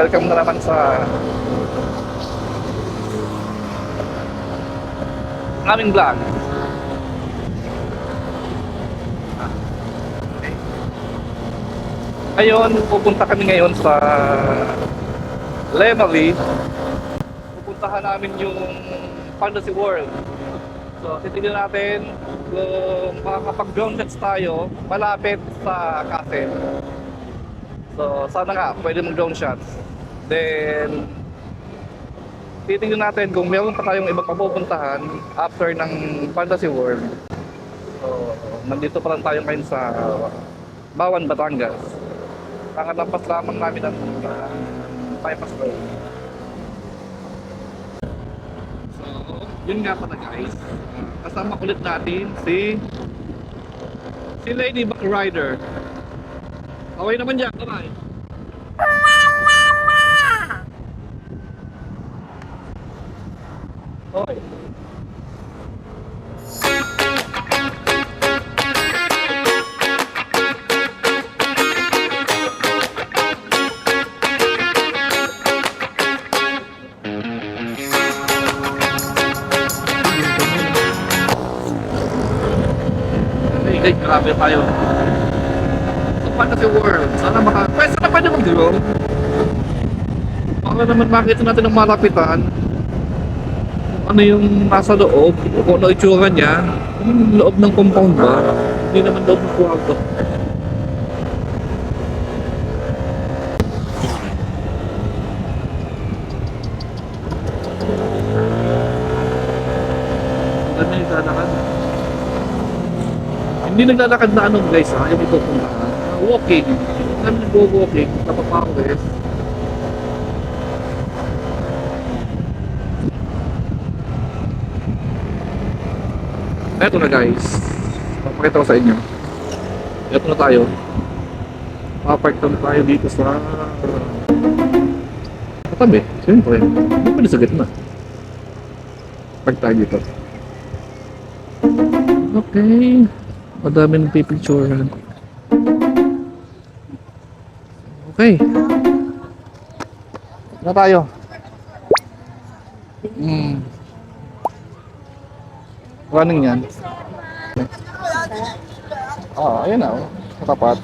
welcome na naman sa aming vlog. Okay. Ngayon, pupunta kami ngayon sa Lemery. Pupuntahan namin yung Fantasy World. So, titignan natin kung makakapag-drone shots tayo malapit sa castle. So, sana nga, pwede mag-drone shots. Then, titignan natin kung meron pa tayong ibang papupuntahan after ng Fantasy World. So, nandito pa lang tayo ngayon sa Bawan, Batangas. Nangalampas lamang namin ang bypass road. So, yun nga pala guys. Kasama ulit natin si Lady Back Rider. Okay naman dyan, kamay. Okay. Guys, grabe tayo. Fantasy World. Sana pwede mag-drone. Para naman makita natin ang malapitan. Ano yung nasa loob, kung ano itsura niya. Yung loob ng compound ba? Hindi naman loob ng kwarto. Ganda yung lalakad. Hindi naglalakad na ano guys ha, yung ipupuntahan. Walking. Kami nag-walking, napapawis. Eto na guys. Papakita ko sa inyo. Eto na tayo. Papark na tayo dito sa katabi. Siyempre. Hindi pa sa gitna. Park tayo dito. Okay. Madami ng pipicturean. Okay. Na tayo. Running yan. Oo, ayun na. Tapat.